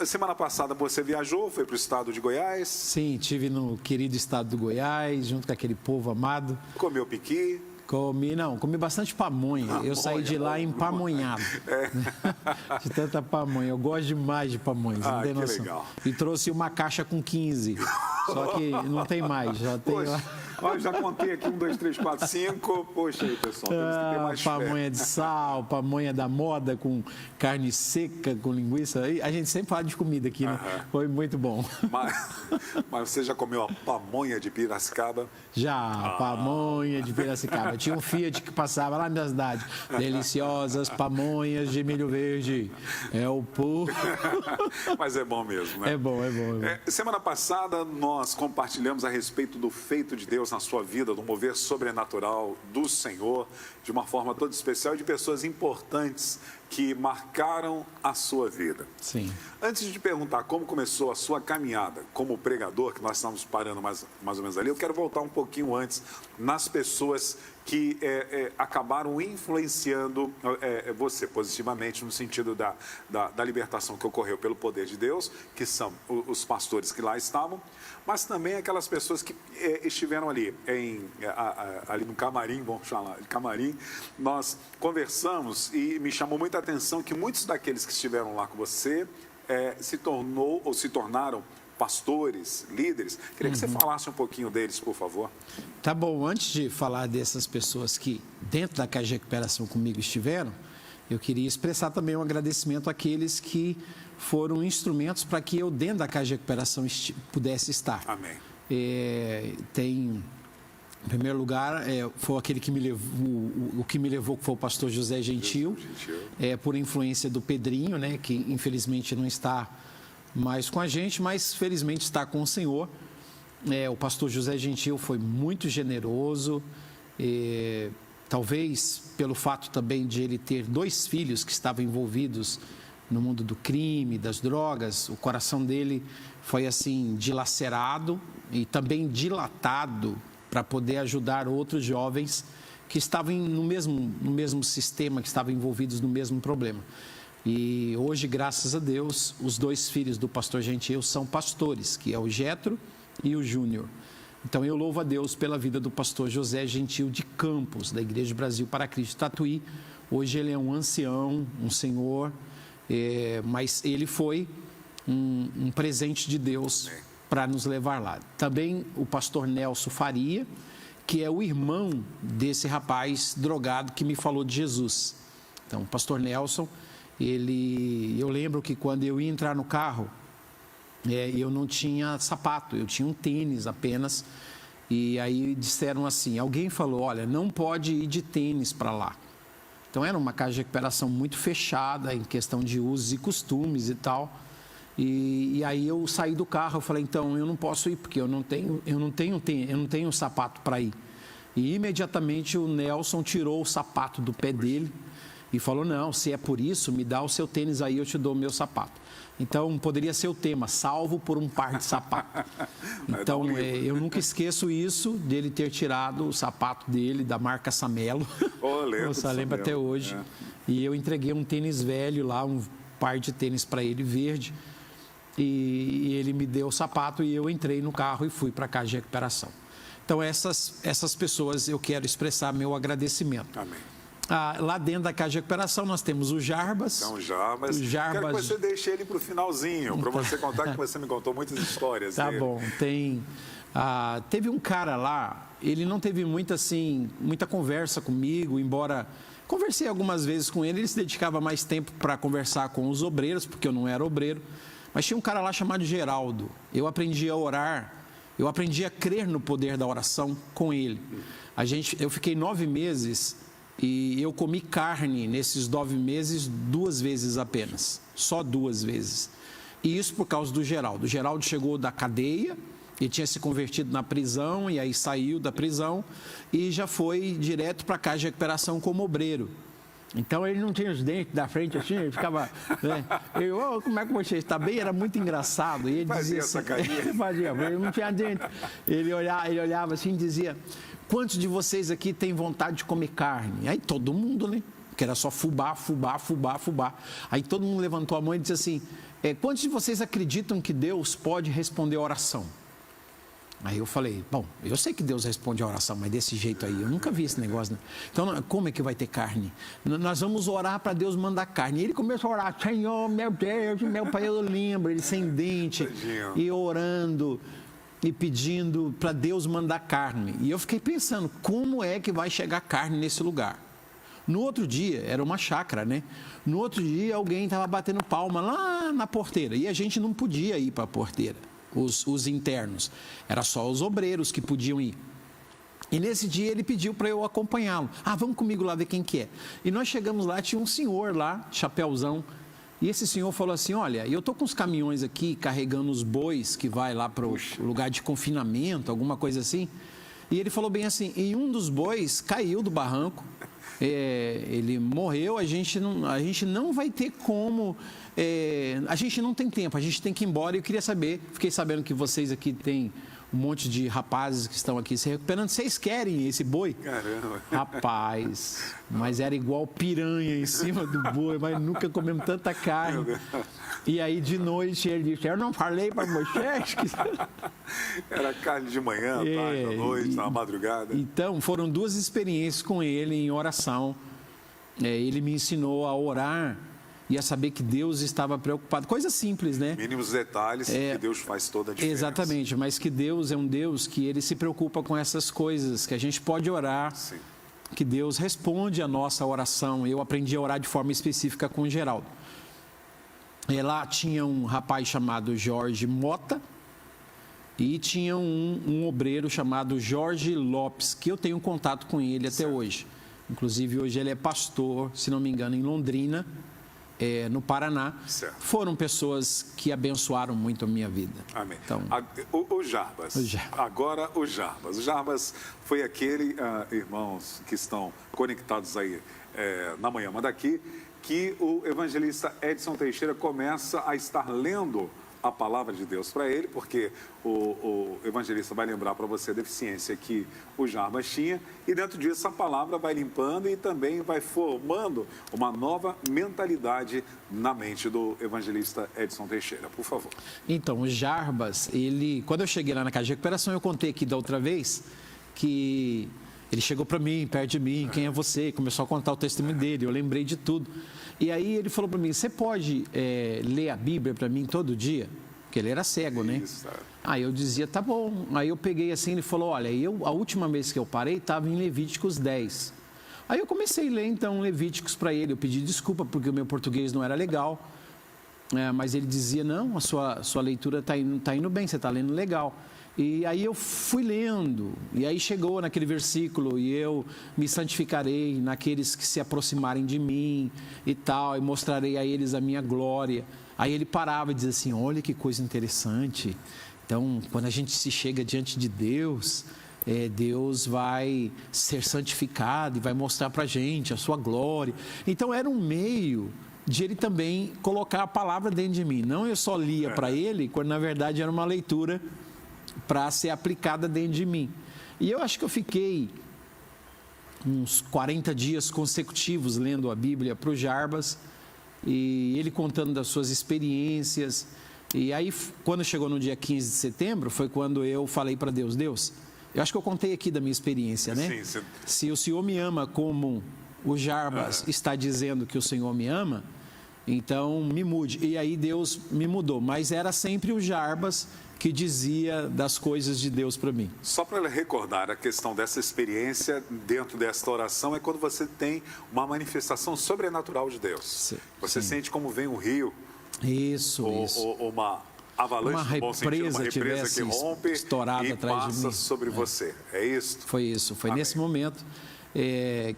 Semana passada você viajou, foi para o estado de Goiás? Sim, estive no querido estado do Goiás, junto com aquele povo amado. Comeu piqui? Comi bastante pamonha. Eu saí de lá empamonhado. De tanta pamonha. Eu gosto demais de pamonha, não tem noção. Legal. E trouxe uma caixa com 15. Só que não tem mais, já tem lá. Olha, já contei aqui 1, 2, 3, 4, 5. Poxa aí, pessoal, temos que ter mais pamonha de sal, pamonha da moda com carne seca, com linguiça. A gente sempre fala de comida aqui, né? Foi muito bom. Mas você já comeu a pamonha de Piracicaba? Já, pamonha de Piracicaba. Tinha um Fiat que passava lá na minha cidade. Deliciosas pamonhas de milho verde. É o puro. Mas é bom mesmo, né? É bom. Semana passada nós compartilhamos a respeito do feito de Deus na sua vida, do mover sobrenatural do Senhor, de uma forma toda especial, de pessoas importantes que marcaram a sua vida. Sim. Antes de te perguntar como começou a sua caminhada como pregador, que nós estamos parando mais ou menos ali, eu quero voltar um pouquinho antes nas pessoas que acabaram influenciando você positivamente no sentido da libertação que ocorreu pelo poder de Deus, que são os pastores que lá estavam, mas também aquelas pessoas que estiveram ali, ali no camarim, vamos chamar de camarim. Nós conversamos e me chamou muita atenção que muitos daqueles que estiveram lá com você se tornaram pastores, líderes. Queria que você falasse um pouquinho deles, por favor. Tá bom, antes de falar dessas pessoas que dentro da Casa de Recuperação comigo estiveram, eu queria expressar também um agradecimento àqueles que foram instrumentos para que eu dentro da Casa de Recuperação pudesse estar. Amém. Em primeiro lugar, foi aquele que me levou, que foi o pastor José Gentil, por influência do Pedrinho, né, que infelizmente não está mais com a gente, mas felizmente está com o Senhor. O pastor José Gentil foi muito generoso, talvez pelo fato também de ele ter 2 filhos que estavam envolvidos no mundo do crime, das drogas, o coração dele foi assim dilacerado e também dilatado para poder ajudar outros jovens que estavam no mesmo sistema, que estavam envolvidos no mesmo problema. E hoje, graças a Deus, os 2 filhos do pastor Gentil são pastores, que é o Jetro e o Júnior. Então, eu louvo a Deus pela vida do pastor José Gentil de Campos, da Igreja Brasil para Cristo Tatuí. Hoje ele é um ancião, um senhor, mas ele foi um presente de Deus para nos levar lá. Também o pastor Nelson Faria, que é o irmão desse rapaz drogado que me falou de Jesus. Então, o pastor Nelson, eu lembro que quando eu ia entrar no carro, eu não tinha sapato, eu tinha um tênis apenas. E aí disseram assim, alguém falou, olha, não pode ir de tênis para lá. Então era uma casa de recuperação muito fechada em questão de usos e costumes e tal. E aí eu saí do carro, eu falei, então eu não posso ir porque eu não tenho sapato para ir. E imediatamente o Nelson tirou o sapato do pé dele e falou, não, se é por isso, me dá o seu tênis aí, eu te dou o meu sapato. Então, poderia ser o tema, salvo por um par de sapato. Então, eu nunca esqueço isso, dele ter tirado o sapato dele, da marca Samelo. Eu lembro até hoje. E eu entreguei um tênis velho lá, um par de tênis para ele, verde. E ele me deu o sapato e eu entrei no carro e fui para a Casa de Recuperação. Então, essas pessoas eu quero expressar meu agradecimento. Amém. Lá dentro da Casa de Recuperação nós temos o Jarbas. Então, Jarbas. Quero que você deixe ele para o finalzinho, para você contar, que você me contou muitas histórias dele. Tá bom. Teve um cara lá, ele não teve muita conversa comigo, embora conversei algumas vezes com ele, ele se dedicava mais tempo para conversar com os obreiros, porque eu não era obreiro. Mas tinha um cara lá chamado Geraldo. Eu aprendi a orar, eu aprendi a crer no poder da oração com ele. Eu fiquei 9 meses... E eu comi carne nesses 9 meses 2 vezes apenas, só 2 vezes. E isso por causa do Geraldo. O Geraldo chegou da cadeia, ele tinha se convertido na prisão e aí saiu da prisão e já foi direto para a Casa de Recuperação como obreiro. Então ele não tinha os dentes da frente assim, ele ficava, né? Como é que você está bem? Era muito engraçado. E ele dizia assim, ele não tinha dente. Ele olhava assim e dizia, quantos de vocês aqui têm vontade de comer carne? Aí todo mundo, né? Que era só fubá. Aí todo mundo levantou a mão e disse assim, quantos de vocês acreditam que Deus pode responder a oração? Aí eu falei, bom, eu sei que Deus responde a oração, mas desse jeito aí, eu nunca vi esse negócio, né? Então, como é que vai ter carne? Nós vamos orar para Deus mandar carne. E ele começou a orar, Senhor, meu Deus, meu Pai, eu lembro, ele sem dente, e orando, e pedindo para Deus mandar carne. E eu fiquei pensando, como é que vai chegar carne nesse lugar? No outro dia, era uma chácara, né? No outro dia, alguém estava batendo palma lá na porteira, e a gente não podia ir para a porteira. Os internos, era só os obreiros que podiam ir. E nesse dia ele pediu para eu acompanhá-lo. Vamos comigo lá ver quem que é. E nós chegamos lá, tinha um senhor lá, chapéuzão, e esse senhor falou assim, olha, eu estou com os caminhões aqui carregando os bois que vai lá para o lugar de confinamento, alguma coisa assim. E ele falou bem assim, e um dos bois caiu do barranco, ele morreu, a gente não vai ter como, a gente não tem tempo, a gente tem que ir embora. Eu queria saber, fiquei sabendo que vocês aqui têm um monte de rapazes que estão aqui se recuperando, vocês querem esse boi? Caramba! Rapaz, mas era igual piranha em cima do boi, mas nunca comemos tanta carne. E aí de noite ele disse, eu não falei para vocês que... Era carne de manhã, tarde, à noite, na madrugada. Então, foram 2 experiências com ele em oração. Ele me ensinou a orar e a saber que Deus estava preocupado. Coisa simples, né? Mínimos detalhes que Deus faz toda a diferença. Exatamente, mas que Deus é um Deus que Ele se preocupa com essas coisas, que a gente pode orar, Sim. que Deus responde a nossa oração. Eu aprendi a orar de forma específica com o Geraldo. E lá tinha um rapaz chamado Jorge Mota e tinha um obreiro chamado Jorge Lopes, que eu tenho contato com ele até hoje. Inclusive, hoje ele é pastor, se não me engano, em Londrina, no Paraná. Certo. Foram pessoas que abençoaram muito a minha vida. Amém. Então, O Jarbas. Agora o Jarbas. O Jarbas foi aquele, irmãos que estão conectados aí na manhã daqui, que o evangelista Edson Teixeira começa a estar lendo a palavra de Deus para ele, porque o evangelista vai lembrar para você a deficiência que o Jarbas tinha, e dentro disso a palavra vai limpando e também vai formando uma nova mentalidade na mente do evangelista Edson Teixeira. Por favor. Então, o Jarbas, quando eu cheguei lá na casa de recuperação, eu contei aqui da outra vez que ele chegou para mim, perto de mim, quem é você? E começou a contar o testemunho dele, eu lembrei de tudo. E aí ele falou para mim, você pode ler a Bíblia para mim todo dia? Porque ele era cego, né? Isso. Aí eu dizia, tá bom. Aí eu peguei assim, ele falou, olha, a última vez que eu parei estava em Levíticos 10. Aí eu comecei a ler então Levíticos para ele, eu pedi desculpa porque o meu português não era legal, mas ele dizia, não, a sua leitura está indo bem, você está lendo legal. E aí eu fui lendo, e aí chegou naquele versículo, e eu me santificarei naqueles que se aproximarem de mim e tal, e mostrarei a eles a minha glória. Aí ele parava e dizia assim, olha que coisa interessante. Então, quando a gente se chega diante de Deus, Deus vai ser santificado e vai mostrar para a gente a sua glória. Então, era um meio de ele também colocar a palavra dentro de mim. Não eu só lia para ele, quando na verdade era uma leitura para ser aplicada dentro de mim. E eu acho que eu fiquei uns 40 dias consecutivos lendo a Bíblia para o Jarbas, e ele contando das suas experiências. E aí, quando chegou no dia 15 de setembro, foi quando eu falei para Deus, eu acho que eu contei aqui da minha experiência, né? Sim. Se o Senhor me ama como o Jarbas está dizendo que o Senhor me ama, então me mude. E aí Deus me mudou, mas era sempre o Jarbas que dizia das coisas de Deus para mim. Só para recordar a questão dessa experiência dentro desta oração, é quando você tem uma manifestação sobrenatural de Deus. Sim. Você sente como vem um rio. Isso. Ou uma avalanche, no bom sentido, uma represa que rompe e passa sobre você. É isso? Foi isso. Foi Amém. Nesse momento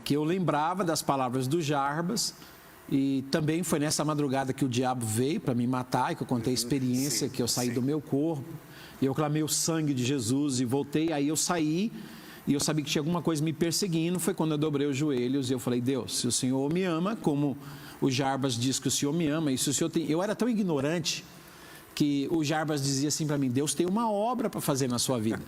que eu lembrava das palavras do Jarbas. E também foi nessa madrugada que o diabo veio para me matar, e que eu contei a experiência, que eu saí do meu corpo, e eu clamei o sangue de Jesus e voltei. Aí eu saí e eu sabia que tinha alguma coisa me perseguindo. Foi quando eu dobrei os joelhos e eu falei, Deus, se o Senhor me ama, como o Jarbas diz que o Senhor me ama, e se o Senhor tem... Eu era tão ignorante que o Jarbas dizia assim para mim, Deus tem uma obra para fazer na sua vida.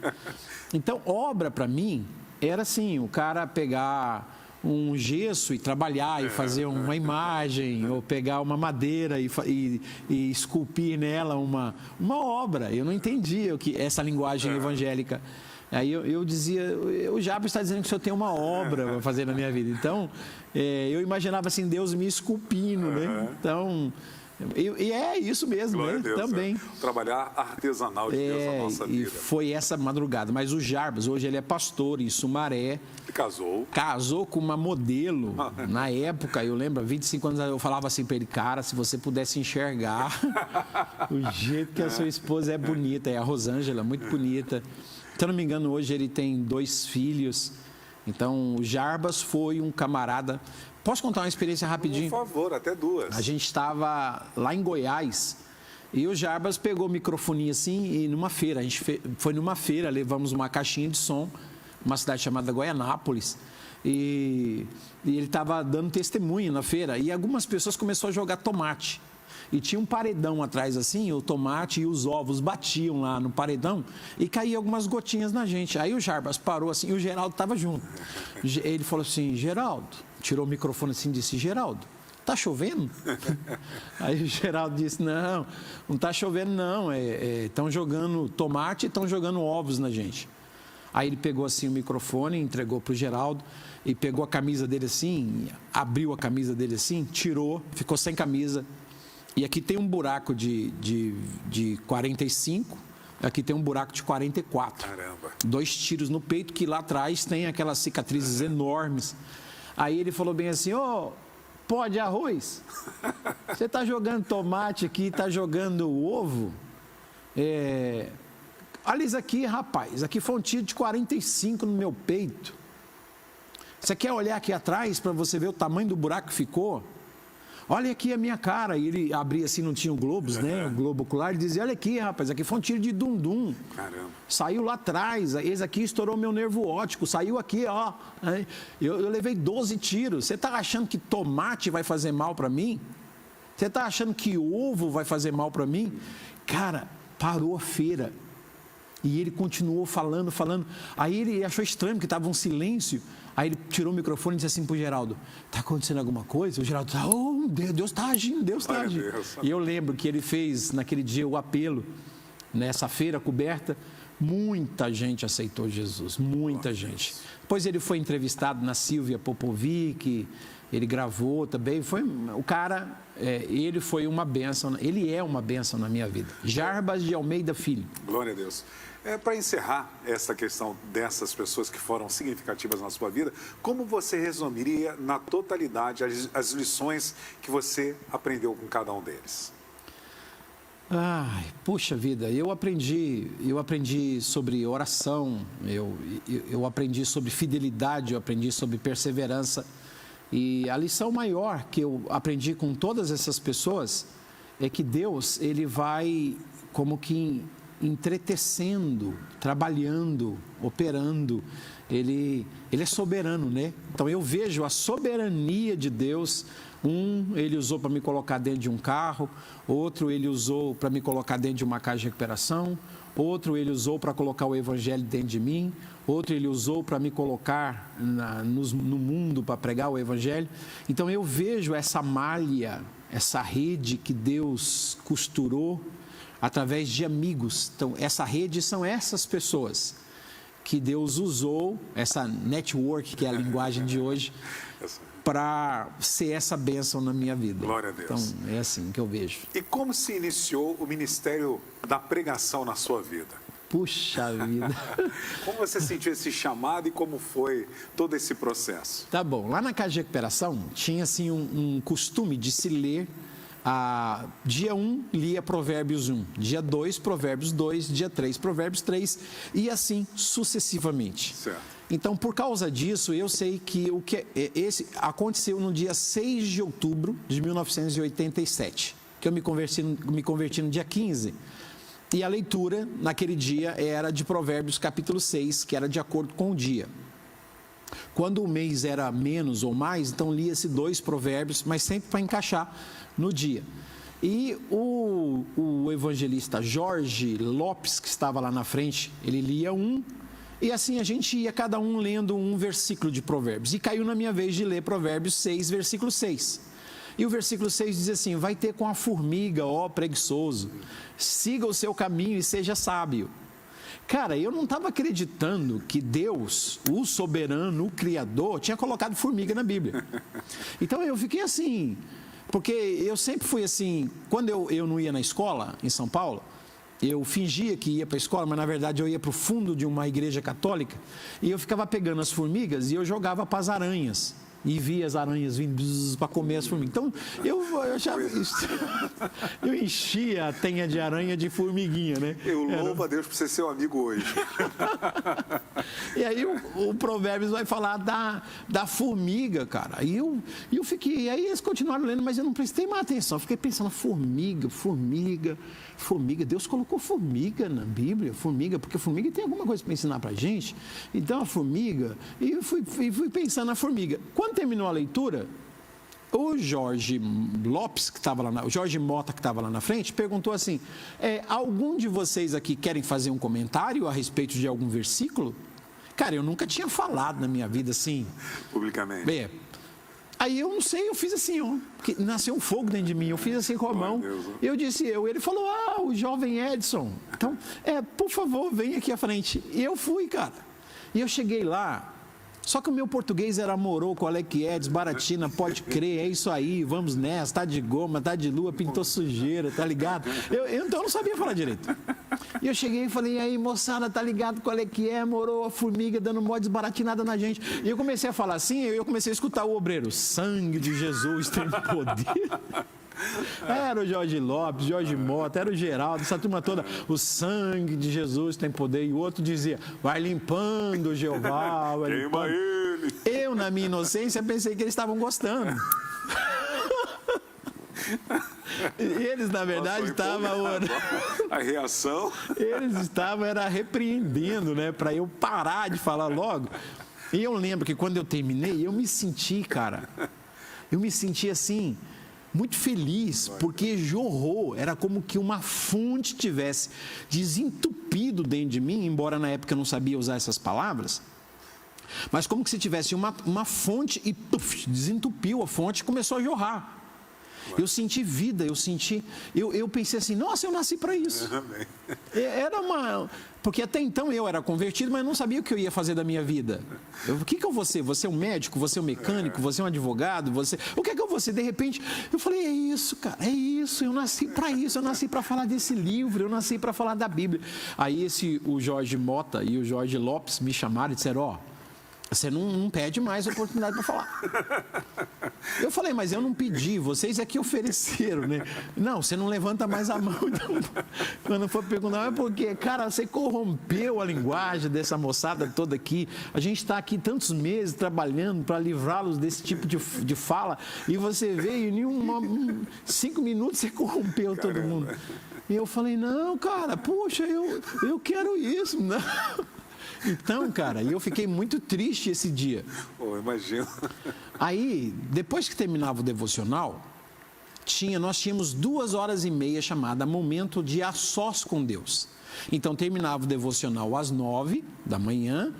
Então, obra para mim era assim, o cara pegar um gesso e trabalhar e fazer uma imagem, ou pegar uma madeira e esculpir nela uma obra. Eu não entendia essa linguagem evangélica. Aí eu dizia, o Jarbas está dizendo que o senhor tem uma obra para fazer na minha vida. Então, eu imaginava assim, Deus me esculpindo, né? Então, e é isso mesmo, Glória né? a Deus, Também. Trabalhar artesanal de Deus na nossa vida. E foi essa madrugada. Mas o Jarbas, hoje ele é pastor em Sumaré. E casou. Casou com uma modelo. Na época, eu lembro, há 25 anos, eu falava assim para ele, cara, se você pudesse enxergar o jeito que a sua esposa é bonita. É a Rosângela, muito bonita. Se eu não me engano, hoje ele tem 2 filhos. Então, o Jarbas foi um camarada. Posso contar uma experiência rapidinho? Por favor, até 2. A gente estava lá em Goiás e o Jarbas pegou o microfone assim e numa feira. A gente foi numa feira, levamos uma caixinha de som, uma cidade chamada Goianápolis. E ele estava dando testemunho na feira e algumas pessoas começaram a jogar tomate. E tinha um paredão atrás assim, o tomate e os ovos batiam lá no paredão e caíam algumas gotinhas na gente. Aí o Jarbas parou assim e o Geraldo estava junto. Ele falou assim, Geraldo, tirou o microfone assim e disse, Geraldo, tá chovendo? Aí o Geraldo disse, não tá chovendo não, estão jogando tomate e estão jogando ovos na gente. Aí ele pegou assim o microfone, entregou para o Geraldo e pegou a camisa dele assim, abriu a camisa dele assim, tirou, ficou sem camisa. E aqui tem um buraco de 45, aqui tem um buraco de 44. Caramba. 2 tiros no peito, que lá atrás tem aquelas cicatrizes enormes. Aí ele falou bem assim, pó de arroz, você está jogando tomate aqui, está jogando ovo? Olha isso aqui, rapaz, aqui foi um tiro de 45 no meu peito. Você quer olhar aqui atrás para você ver o tamanho do buraco que ficou? Olha aqui a minha cara. E ele abria assim, não tinha o globos, né? O globo ocular, e dizia, olha aqui, rapaz, aqui foi um tiro de dum-dum. Caramba. Saiu Saiu lá atrás, esse aqui estourou meu nervo óptico, saiu aqui, ó. Eu levei 12 tiros. Você está achando que tomate vai fazer mal para mim? Você está achando que ovo vai fazer mal para mim? Cara, parou a feira. E ele continuou falando. Aí ele achou estranho, porque estava um silêncio. Aí ele tirou o microfone e disse assim para o Geraldo, está acontecendo alguma coisa? O Geraldo disse, Deus está agindo, Deus está agindo. E eu lembro que ele fez naquele dia o apelo, nessa feira coberta, muita gente aceitou Jesus, muita gente. Depois ele foi entrevistado na Silvia Popovic, ele gravou também, o cara, ele foi uma bênção, ele é uma bênção na minha vida. Jarbas de Almeida Filho. Glória a Deus. Para encerrar essa questão dessas pessoas que foram significativas na sua vida, como você resumiria na totalidade as lições que você aprendeu com cada um deles? Puxa vida, eu aprendi sobre oração, eu aprendi sobre fidelidade, eu aprendi sobre perseverança. E a lição maior que eu aprendi com todas essas pessoas é que Deus, ele vai como que entretecendo, trabalhando, operando. Ele é soberano, né? Então eu vejo a soberania de Deus. Ele usou para me colocar dentro de um carro, outro ele usou para me colocar dentro de uma casa de recuperação, outro ele usou para colocar o evangelho dentro de mim, outro ele usou para me colocar no mundo para pregar o evangelho. Então eu vejo essa malha, essa rede que Deus costurou através de amigos. Então essa rede são essas pessoas que Deus usou, essa network, que é a linguagem de hoje, para ser essa bênção na minha vida. Glória a Deus. Então, é assim que eu vejo. E como se iniciou o ministério da pregação na sua vida? Puxa vida. Como você sentiu esse chamado e como foi todo esse processo? Tá bom. Lá na casa de recuperação, tinha assim um costume de se ler. Dia 1, lia Provérbios 1. Dia 2, Provérbios 2. Dia 3, Provérbios 3. E assim sucessivamente. Certo. Então, por causa disso, eu sei que esse aconteceu no dia 6 de outubro de 1987, que eu me converti no dia 15. E a leitura, naquele dia, era de Provérbios capítulo 6, que era de acordo com o dia. Quando o mês era menos ou mais, então lia-se 2 provérbios, mas sempre para encaixar no dia. E o evangelista Jorge Lopes, que estava lá na frente, ele lia 1, E assim a gente ia cada um lendo um versículo de Provérbios. E caiu na minha vez de ler Provérbios 6, versículo 6. E o versículo 6 diz assim: vai ter com a formiga, ó preguiçoso, siga o seu caminho e seja sábio. Cara, eu não estava acreditando que Deus, o soberano, o Criador, tinha colocado formiga na Bíblia. Então eu fiquei assim, porque eu sempre fui assim, quando eu não ia na escola em São Paulo, eu fingia que ia para a escola, mas na verdade eu ia para o fundo de uma igreja católica e eu ficava pegando as formigas e eu jogava para as aranhas. E via as aranhas vindo para comer as formigas. Então, eu achava isso. Eu enchia a tenha de aranha de formiguinha, né? Eu louvo a Deus por ser seu amigo hoje. E aí o Provérbios vai falar da formiga, cara. E eu fiquei... Aí eles continuaram lendo, mas eu não prestei mais atenção. Eu fiquei pensando, formiga. Deus colocou formiga na Bíblia, formiga, porque formiga tem alguma coisa para ensinar para a gente. Então, a formiga... E eu fui pensando na formiga. Quando terminou a leitura, o Jorge Lopes, que estava lá, o Jorge Mota, que estava lá na frente, perguntou assim: algum de vocês aqui querem fazer um comentário a respeito de algum versículo? Cara, eu nunca tinha falado na minha vida assim. Publicamente. Aí eu não sei, eu fiz assim, ó, que nasceu um fogo dentro de mim, eu fiz assim com a mão. Eu disse, ele falou, o jovem Edson. Então, por favor, vem aqui à frente. E eu fui, cara. E eu cheguei lá. Só que o meu português era morou, qual é que é, desbaratina, pode crer, é isso aí, vamos nessa, tá de goma, tá de lua, pintou sujeira, tá ligado? Então eu não sabia falar direito. E eu cheguei e falei, e aí moçada, tá ligado qual é que é, morou a formiga dando mó desbaratinada na gente. E eu comecei a falar assim, eu comecei a escutar o obreiro, sangue de Jesus tem poder. Era o Jorge Lopes, Jorge Mota, era o Geraldo, essa turma toda. O sangue de Jesus tem poder. E o outro dizia, vai limpando, Jeová, vai limpando. Ele. Eu, na minha inocência, pensei que eles estavam gostando. E eles, na verdade, estavam... A reação... Eles estavam repreendendo, né? Para eu parar de falar logo. E eu lembro que quando eu terminei, eu me senti, cara... Eu me senti assim... muito feliz, porque jorrou, era como que uma fonte tivesse desentupido dentro de mim, embora na época eu não sabia usar essas palavras, mas como que se tivesse uma fonte e desentupiu a fonte e começou a jorrar. Eu senti vida, eu pensei assim, nossa, eu nasci para isso. Porque até então eu era convertido, mas eu não sabia o que eu ia fazer da minha vida. O que eu vou ser? Você é um médico? Você é um mecânico? Você é um advogado? O que é que eu vou ser? De repente, eu falei, é isso, cara, é isso, eu nasci para isso, eu nasci para falar desse livro, eu nasci para falar da Bíblia. Aí o Jorge Mota e o Jorge Lopes me chamaram e disseram, você não pede mais oportunidade para falar. Eu falei, mas eu não pedi, vocês é que ofereceram, né? Não, você não levanta mais a mão. Então, quando for perguntar, é porque, cara, você corrompeu a linguagem dessa moçada toda aqui. A gente está aqui tantos meses trabalhando para livrá-los desse tipo de fala, e você veio e em 5 minutos você corrompeu todo mundo. E eu falei, não, cara, puxa, eu quero isso, não. Então, cara, eu fiquei muito triste esse dia. Imagino. Aí, depois que terminava o devocional, nós tínhamos 2h30 chamada Momento de a sós com Deus. Então, terminava o devocional às 9 da manhã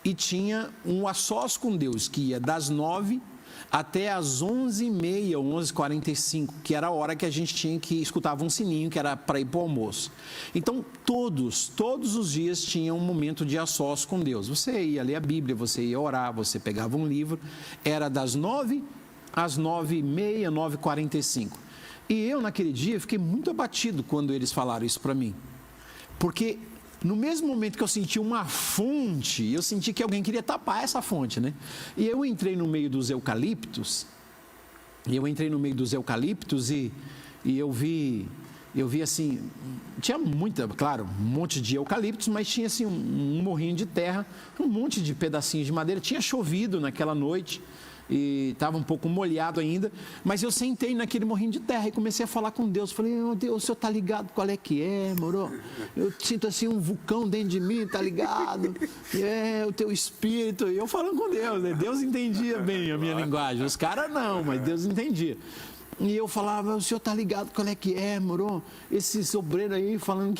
e tinha um a sós com Deus, que ia das 9 até às 11h30, 11h45, que era a hora que a gente tinha que escutava um sininho, que era para ir para o almoço. Então, todos os dias tinha um momento de a sós com Deus. Você ia ler a Bíblia, você ia orar, você pegava um livro, era das 9 às 9h30, 9h45. E eu, naquele dia, fiquei muito abatido quando eles falaram isso para mim. Porque... no mesmo momento que eu senti uma fonte, eu senti que alguém queria tapar essa fonte, né? E eu entrei no meio dos eucaliptos, e eu vi assim, tinha claro, um monte de eucaliptos, mas tinha assim um morrinho de terra, um monte de pedacinhos de madeira, tinha chovido naquela noite, e estava um pouco molhado ainda, mas eu sentei naquele morrinho de terra e comecei a falar com Deus. Falei, meu Deus, o senhor tá ligado qual é que é, moro? Eu sinto assim um vulcão dentro de mim, tá ligado? O teu espírito. E eu falando com Deus, né? Deus entendia bem a minha linguagem, os caras não, mas Deus entendia. E eu falava, o senhor tá ligado qual é que é, moro? Esse sobreiro aí falando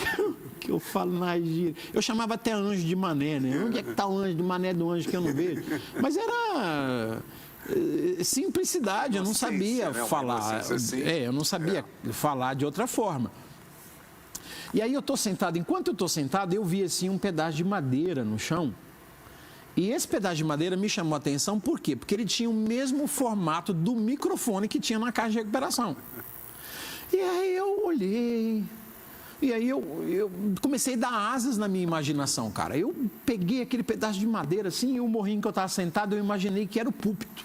que eu falo na gíria. Eu chamava até anjo de mané, né? Onde é que tá o anjo do mané do anjo que eu não vejo? Mas era simplicidade, eu não sabia falar. Eu não sabia falar de outra forma. E aí eu estou sentado, enquanto eu estou sentado, eu vi assim um pedaço de madeira no chão. E esse pedaço de madeira me chamou a atenção, por quê? Porque ele tinha o mesmo formato do microfone que tinha na caixa de recuperação. E aí eu olhei, e aí eu comecei a dar asas na minha imaginação, cara. Eu peguei aquele pedaço de madeira assim, e o morrinho que eu estava sentado, eu imaginei que era o púlpito.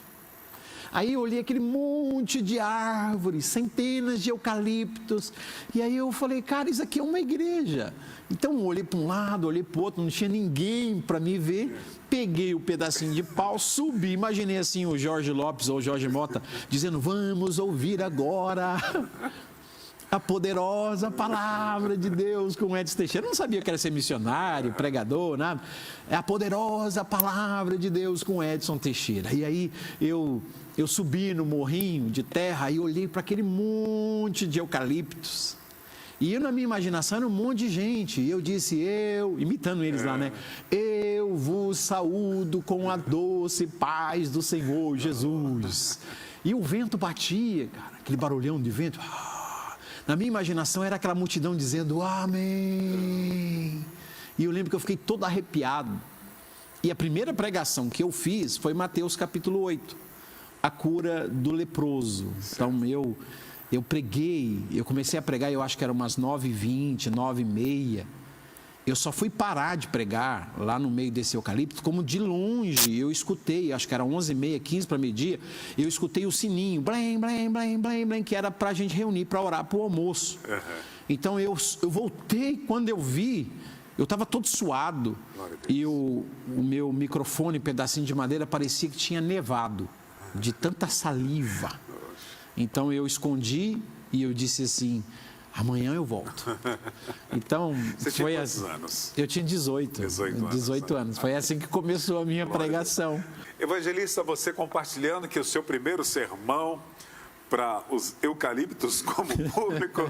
Aí eu olhei aquele monte de árvores, centenas de eucaliptos, e aí eu falei, cara, isso aqui é uma igreja. Então eu olhei para um lado, olhei para o outro, não tinha ninguém para me ver, peguei o pedacinho de pau, subi, imaginei assim o Jorge Lopes ou o Jorge Mota, dizendo, vamos ouvir agora a poderosa palavra de Deus com Edson Teixeira. Eu não sabia que era ser missionário, pregador, nada. É a poderosa palavra de Deus com Edson Teixeira. E aí eu subi no morrinho de terra e olhei para aquele monte de eucaliptos. E eu, na minha imaginação, era um monte de gente. E eu disse, imitando eles lá, né? Eu vos saúdo com a doce paz do Senhor Jesus. E o vento batia, cara, aquele barulhão de vento. Na minha imaginação era aquela multidão dizendo amém. E eu lembro que eu fiquei todo arrepiado. E a primeira pregação que eu fiz foi Mateus capítulo 8, a cura do leproso. Então eu preguei, eu comecei a pregar, eu acho que era umas 9h20, 9h30. Eu só fui parar de pregar lá no meio desse eucalipto, como de longe eu escutei, acho que era 11h30, 15 para meio-dia, eu escutei o sininho, blém, blém, blém, blém, blém, que era para a gente reunir para orar para o almoço. Então eu voltei, quando eu vi, eu estava todo suado e o meu microfone, pedacinho de madeira, parecia que tinha nevado, de tanta saliva. Então eu escondi e eu disse assim, amanhã eu volto. Então, você tinha quantos anos? Eu tinha 18 anos. Foi assim que começou a minha pregação. Evangelista, você compartilhando que o seu primeiro sermão para os eucaliptos como público,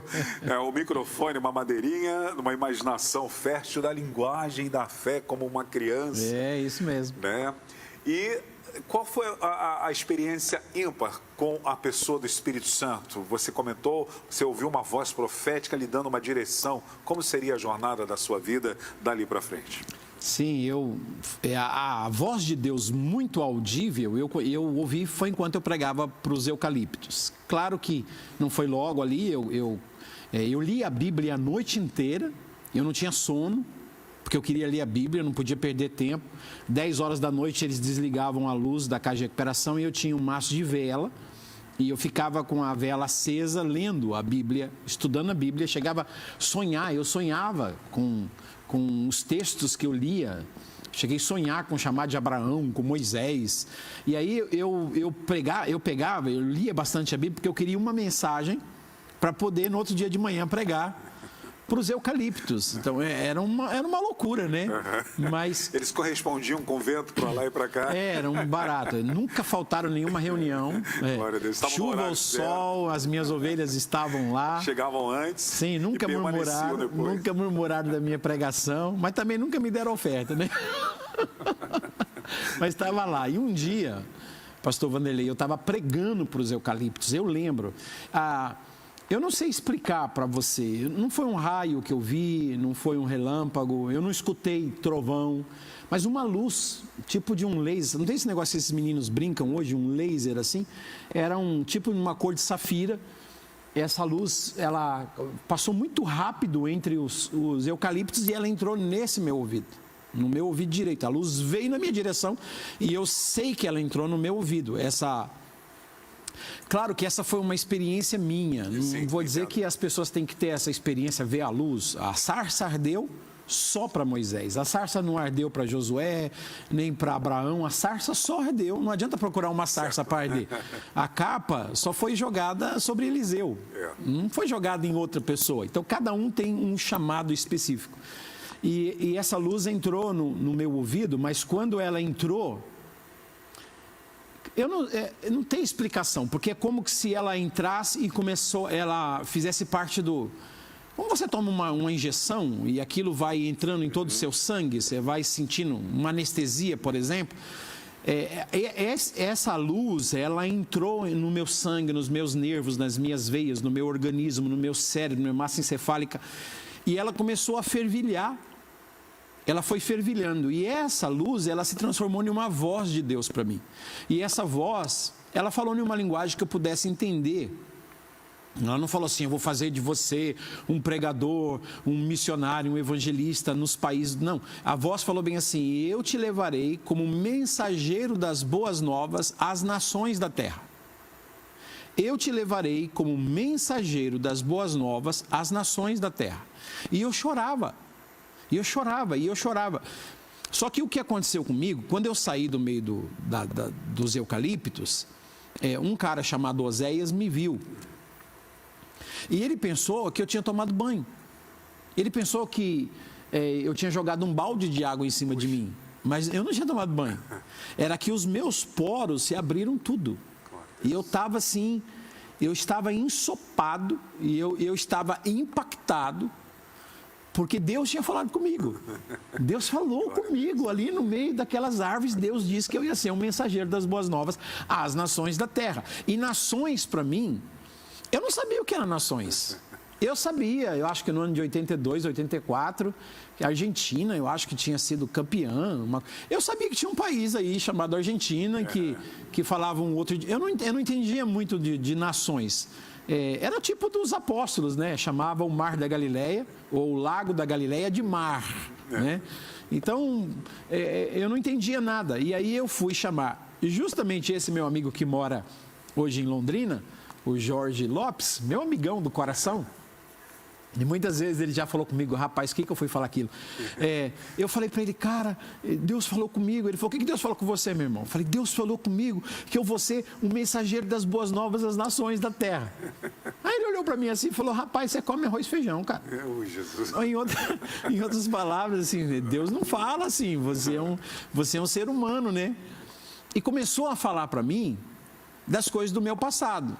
o microfone, uma madeirinha, uma imaginação fértil da linguagem da fé como uma criança. É, isso mesmo. Né? E qual foi a experiência ímpar com a pessoa do Espírito Santo? Você comentou, você ouviu uma voz profética lhe dando uma direção. Como seria a jornada da sua vida dali para frente? Sim, a voz de Deus muito audível, eu ouvi foi enquanto eu pregava para os eucaliptos. Claro que não foi logo ali, eu li a Bíblia a noite inteira, eu não tinha sono, porque eu queria ler a Bíblia, eu não podia perder tempo. 10 horas da noite eles desligavam a luz da caixa de recuperação e eu tinha um maço de vela, e eu ficava com a vela acesa, lendo a Bíblia, estudando a Bíblia, chegava a sonhar, eu sonhava com os textos que eu lia, cheguei a sonhar com o chamado de Abraão, com Moisés, e aí eu lia bastante a Bíblia, porque eu queria uma mensagem para poder, no outro dia de manhã, pregar para os eucaliptos. Então era uma loucura, né? Mas eles correspondiam com o vento para lá e para cá. Era um barato. Nunca faltaram nenhuma reunião. Glória a Deus. Chuva ou sol, as minhas ovelhas estavam lá. Chegavam antes. Sim, nunca murmuraram da minha pregação, mas também nunca me deram oferta, né? Mas estava lá. E um dia, pastor Vanderlei, eu estava pregando para os eucaliptos. Eu lembro. Eu não sei explicar para você, não foi um raio que eu vi, não foi um relâmpago, eu não escutei trovão, mas uma luz, tipo de um laser, não tem esse negócio que esses meninos brincam hoje, um laser assim, era um tipo de uma cor de safira, essa luz, ela passou muito rápido entre os eucaliptos e ela entrou nesse meu ouvido, no meu ouvido direito, a luz veio na minha direção e eu sei que ela entrou no meu ouvido, Claro que essa foi uma experiência minha, não vou dizer que as pessoas têm que ter essa experiência, ver a luz. A sarça ardeu só para Moisés, a sarça não ardeu para Josué, nem para Abraão, a sarça só ardeu, não adianta procurar uma sarça para arder. A capa só foi jogada sobre Eliseu, não foi jogada em outra pessoa, então cada um tem um chamado específico. E essa luz entrou no meu ouvido, mas quando ela entrou, Não tem explicação, porque é como se ela entrasse e ela fizesse parte do... Como você toma uma injeção e aquilo vai entrando em todo o seu sangue, você vai sentindo uma anestesia, por exemplo, essa luz, ela entrou no meu sangue, nos meus nervos, nas minhas veias, no meu organismo, no meu cérebro, na minha massa encefálica, e ela começou a fervilhar. Ela foi fervilhando, e essa luz, ela se transformou em uma voz de Deus para mim. E essa voz, ela falou em uma linguagem que eu pudesse entender. Ela não falou assim, eu vou fazer de você um pregador, um missionário, um evangelista nos países. Não, a voz falou bem assim, eu te levarei como mensageiro das boas novas às nações da terra. Eu te levarei como mensageiro das boas novas às nações da terra. E eu chorava. E eu chorava. Só que o que aconteceu comigo, quando eu saí do meio dos eucaliptos, um cara chamado Oséias me viu. E ele pensou que eu tinha tomado banho. Ele pensou que eu tinha jogado um balde de água em cima de mim. Mas eu não tinha tomado banho. Era que os meus poros se abriram tudo. E eu estava assim, eu estava ensopado e eu estava impactado. Porque Deus tinha falado comigo. Deus falou comigo ali no meio daquelas árvores. Deus disse que eu ia ser um mensageiro das boas novas às nações da terra. E nações, para mim, eu não sabia o que eram nações. Eu sabia, eu acho que no ano de 82, 84, a Argentina, eu acho que tinha sido campeã. Eu sabia que tinha um país aí chamado Argentina que falava um outro... Eu não entendia muito de nações. Era tipo dos apóstolos, né? Chamava o Mar da Galileia, ou o Lago da Galileia, de mar, né? Então, eu não entendia nada. E aí eu fui chamar. E justamente esse meu amigo que mora hoje em Londrina, o Jorge Lopes, meu amigão do coração, e muitas vezes ele já falou comigo, rapaz, o que eu fui falar aquilo? Eu falei para ele, cara, Deus falou comigo. Ele falou, o que Deus falou com você, meu irmão? Eu falei, Deus falou comigo que eu vou ser um mensageiro das boas novas às nações da terra. Aí ele olhou para mim assim e falou, rapaz, você come arroz e feijão, cara. Jesus. Em outras palavras, assim, Deus não fala assim, você é um ser humano, né? E começou a falar para mim das coisas do meu passado.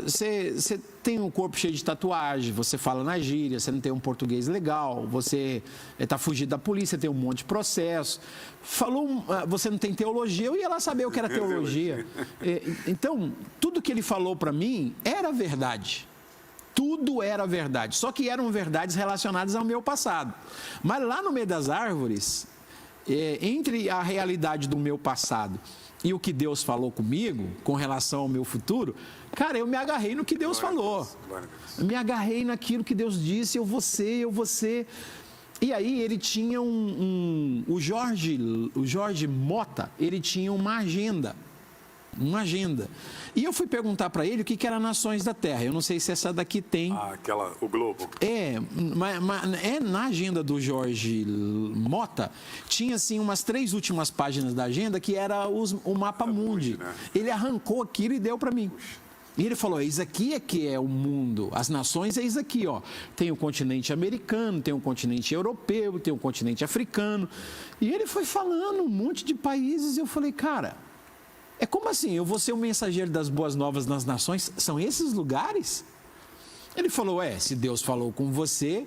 Você tem um corpo cheio de tatuagem, você fala na gíria, você não tem um português legal, você está fugindo da polícia, tem um monte de processo. Você não tem teologia, eu ia lá saber o que era teologia. Então, tudo que ele falou para mim era verdade. Tudo era verdade, só que eram verdades relacionadas ao meu passado. Mas lá no meio das árvores, entre a realidade do meu passado e o que Deus falou comigo com relação ao meu futuro, cara, eu me agarrei no que Deus falou. Eu me agarrei naquilo que Deus disse, eu vou ser. E aí ele tinha o Jorge Mota, ele tinha uma agenda. E eu fui perguntar para ele o que era Nações da Terra. Eu não sei se essa daqui tem. O Globo. Mas na agenda do Jorge Mota, tinha assim umas 3 últimas páginas da agenda que era o mapa mundi. Né? Ele arrancou aquilo e deu para mim. E ele falou, isso aqui é que é o mundo, as nações é isso aqui, ó. Tem o continente americano, tem o continente europeu, tem o continente africano. E ele foi falando um monte de países e eu falei, cara, é como assim? Eu vou ser o mensageiro das boas novas nas nações? São esses lugares? Ele falou, se Deus falou com você,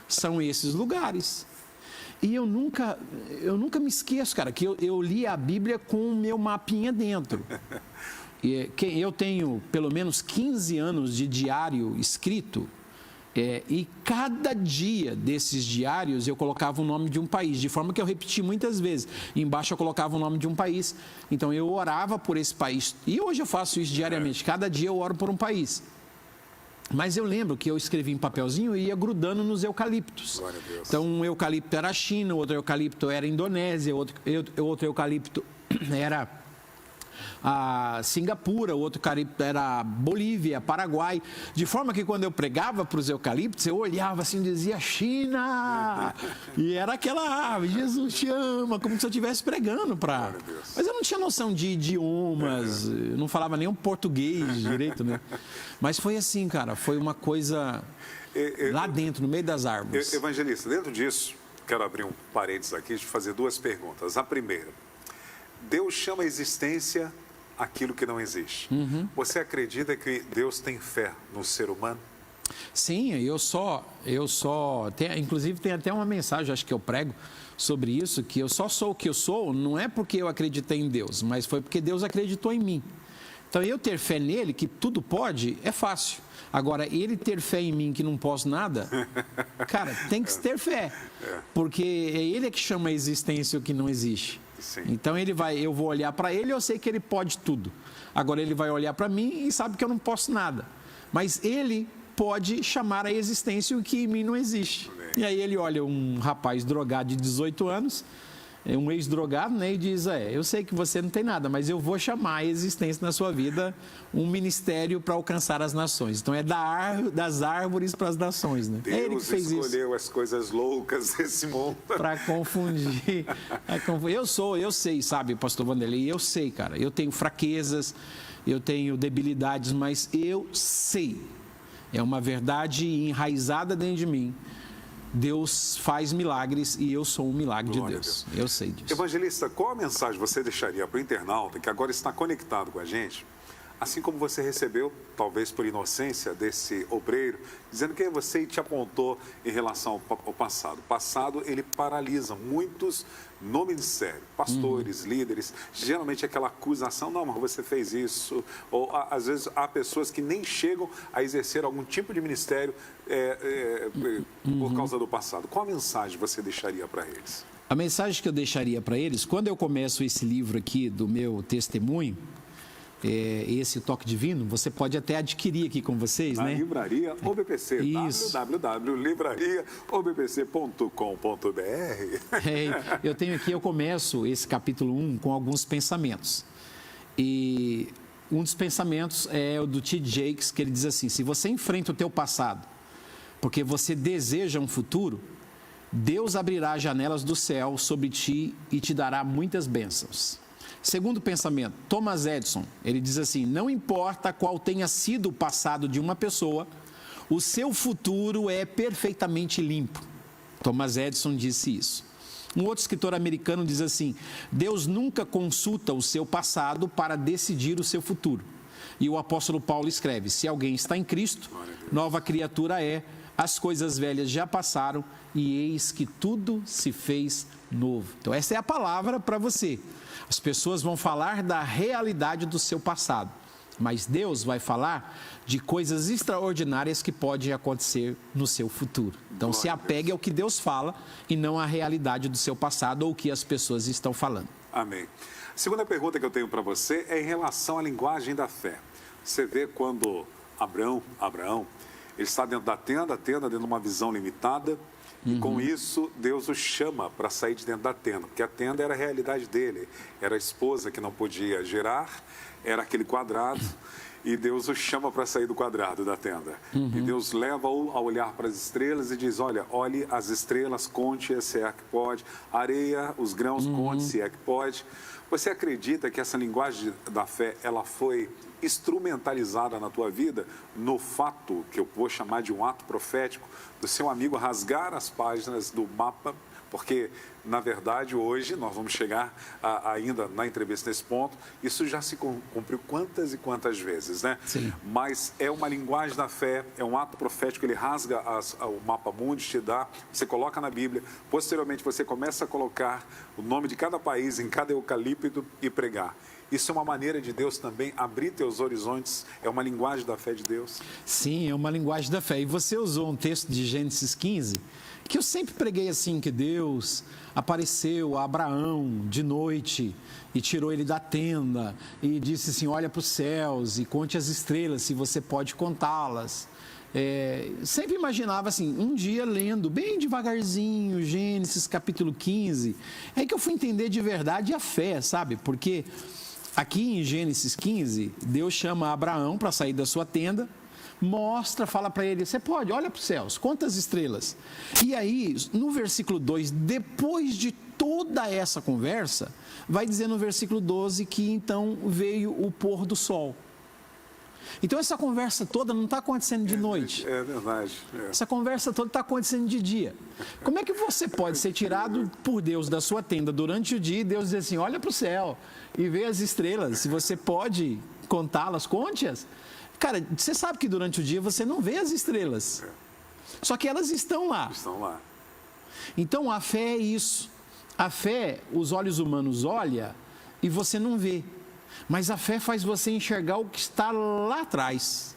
são esses lugares. E eu nunca me esqueço, cara, que eu li a Bíblia com o meu mapinha dentro. Eu tenho pelo menos 15 anos de diário escrito, e cada dia desses diários eu colocava o nome de um país, de forma que eu repeti muitas vezes. Embaixo eu colocava o nome de um país. Então eu orava por esse país. E hoje eu faço isso diariamente. Cada dia eu oro por um país. Mas eu lembro que eu escrevi em papelzinho e ia grudando nos eucaliptos. Então um eucalipto era a China, outro eucalipto era a Indonésia, outro eucalipto era a Singapura, o outro eucalipto era Bolívia, Paraguai, de forma que quando eu pregava para os eucaliptos, eu olhava assim e dizia China, e era aquela ave, Jesus te ama, como se eu estivesse pregando para... Mas eu não tinha noção de idiomas, eu não falava nem um português direito, né? Mas foi assim, cara, foi uma coisa lá dentro, no meio das árvores. Evangelista, dentro disso, quero abrir um parênteses aqui e te fazer 2 perguntas. A primeira, Deus chama a existência aquilo que não existe. Você acredita que Deus tem fé no ser humano? Sim, inclusive tem até uma mensagem, acho que eu prego sobre isso, que eu só sou o que eu sou, não é porque eu acreditei em Deus, mas foi porque Deus acreditou em mim. Então, eu ter fé nele, que tudo pode, é fácil. Agora, ele ter fé em mim, que não posso nada, cara, tem que ter fé. Porque é ele que chama a existência o que não existe. Sim. Então, eu vou olhar para ele, eu sei que ele pode tudo. Agora, ele vai olhar para mim e sabe que eu não posso nada. Mas ele pode chamar a existência o que em mim não existe. E aí ele olha um rapaz drogado de 18 anos, um ex-drogado, né, e diz, eu sei que você não tem nada, mas eu vou chamar a existência na sua vida um ministério para alcançar as nações. Então é das árvores para as nações, né? Deus é ele que fez escolheu as coisas loucas desse mundo. Para confundir. Eu sei, sabe, pastor Vanderlei, eu sei, cara, eu tenho fraquezas, eu tenho debilidades, mas eu sei. É uma verdade enraizada dentro de mim. Deus faz milagres e eu sou um milagre de Deus. Eu sei disso. Evangelista, qual a mensagem você deixaria para o internauta que agora está conectado com a gente, assim como você recebeu, talvez por inocência, desse obreiro, dizendo que você te apontou em relação ao passado. O passado, ele paralisa muitos no ministério, pastores, líderes, geralmente aquela acusação, não, mas você fez isso, ou às vezes há pessoas que nem chegam a exercer algum tipo de ministério por causa do passado. Qual a mensagem você deixaria para eles? A mensagem que eu deixaria para eles, quando eu começo esse livro aqui do meu testemunho, esse toque divino, você pode até adquirir aqui com vocês, na né? Livraria OBPC, www.livrariaobpc.com.br. Eu começo esse capítulo 1 com alguns pensamentos. E um dos pensamentos é o do T.D. Jakes, que ele diz assim, se você enfrenta o teu passado, porque você deseja um futuro, Deus abrirá janelas do céu sobre ti e te dará muitas bênçãos. Segundo pensamento, Thomas Edison, ele diz assim, não importa qual tenha sido o passado de uma pessoa, o seu futuro é perfeitamente limpo. Thomas Edison disse isso. Um outro escritor americano diz assim, Deus nunca consulta o seu passado para decidir o seu futuro. E o apóstolo Paulo escreve, se alguém está em Cristo, nova criatura é, as coisas velhas já passaram e eis que tudo se fez novo. Então essa é a palavra para você. As pessoas vão falar da realidade do seu passado, mas Deus vai falar de coisas extraordinárias que podem acontecer no seu futuro. Então se apegue ao que Deus fala e não à realidade do seu passado ou o que as pessoas estão falando. Amém. A segunda pergunta que eu tenho para você é em relação à linguagem da fé. Você vê quando Abraão, ele está dentro da tenda dentro de uma visão limitada, e com isso, Deus o chama para sair de dentro da tenda, porque a tenda era a realidade dele, era a esposa que não podia gerar, era aquele quadrado, e Deus o chama para sair do quadrado da tenda. E Deus leva-o a olhar para as estrelas e diz, olha, olhe as estrelas, conte se é que pode, areia, os grãos, conte se é que pode. Você acredita que essa linguagem da fé, ela foi instrumentalizada na tua vida no fato, que eu vou chamar de um ato profético, do seu amigo rasgar as páginas do mapa, porque, na verdade, hoje, nós vamos chegar ainda na entrevista nesse ponto, isso já se cumpriu quantas e quantas vezes, né? Sim. Mas é uma linguagem da fé, é um ato profético, ele rasga o mapa mundi, te dá, você coloca na Bíblia, posteriormente você começa a colocar o nome de cada país em cada eucalipto e pregar. Isso é uma maneira de Deus também abrir teus horizontes, é uma linguagem da fé de Deus? Sim, é uma linguagem da fé. E você usou um texto de Gênesis 15, que eu sempre preguei assim, que Deus apareceu a Abraão de noite e tirou ele da tenda e disse assim, olha para os céus e conte as estrelas, se você pode contá-las. Sempre imaginava assim, um dia lendo bem devagarzinho Gênesis capítulo 15, é que eu fui entender de verdade a fé, sabe? Porque aqui em Gênesis 15, Deus chama Abraão para sair da sua tenda, fala para ele, você pode, olha para os céus, quantas estrelas? E aí, no versículo 2, depois de toda essa conversa, vai dizer no versículo 12 que então veio o pôr do sol. Então essa conversa toda não está acontecendo de noite. É verdade. Essa conversa toda está acontecendo de dia. Como é que você pode ser tirado por Deus da sua tenda durante o dia e Deus dizer assim, olha para o céu e vê as estrelas, se você pode contá-las, conte-as. Cara, você sabe que durante o dia você não vê as estrelas, só que elas estão lá. Estão lá. Então a fé é isso. A fé, os olhos humanos olham e você não vê. Mas a fé faz você enxergar o que está lá atrás.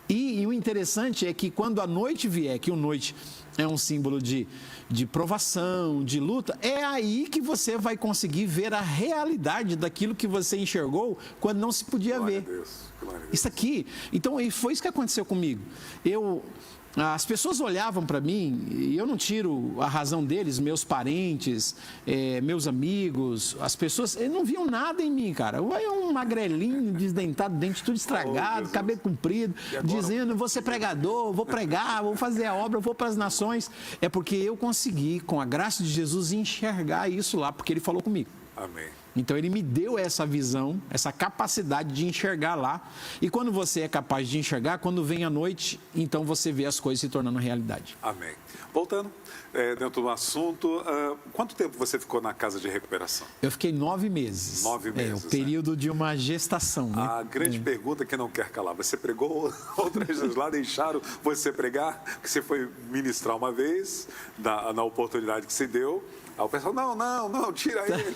E o interessante é que quando a noite vier, que o noite é um símbolo de provação, de luta, é aí que você vai conseguir ver a realidade daquilo que você enxergou quando não se podia Glória ver. a Deus. Glória a Deus. Isso aqui, então foi isso que aconteceu comigo. As pessoas olhavam para mim, e eu não tiro a razão deles, meus parentes, meus amigos, as pessoas, eles não viam nada em mim, cara. Eu era um magrelinho, desdentado, dente tudo estragado, cabelo comprido, dizendo, vou ser pregador, vou pregar, vou fazer a obra, vou para as nações. É porque eu consegui, com a graça de Jesus, enxergar isso lá, porque Ele falou comigo. Amém. Então Ele me deu essa visão, essa capacidade de enxergar lá. E quando você é capaz de enxergar, quando vem a noite, então você vê as coisas se tornando realidade. Amém. Voltando, dentro do assunto, quanto tempo você ficou na casa de recuperação? Eu fiquei 9 meses. 9 meses. O período de uma gestação, né? A grande pergunta que não quer calar, você pregou outras vezes lá, deixaram você pregar, que você foi ministrar uma vez, na oportunidade que se deu. Aí o pessoal, não, tira ele.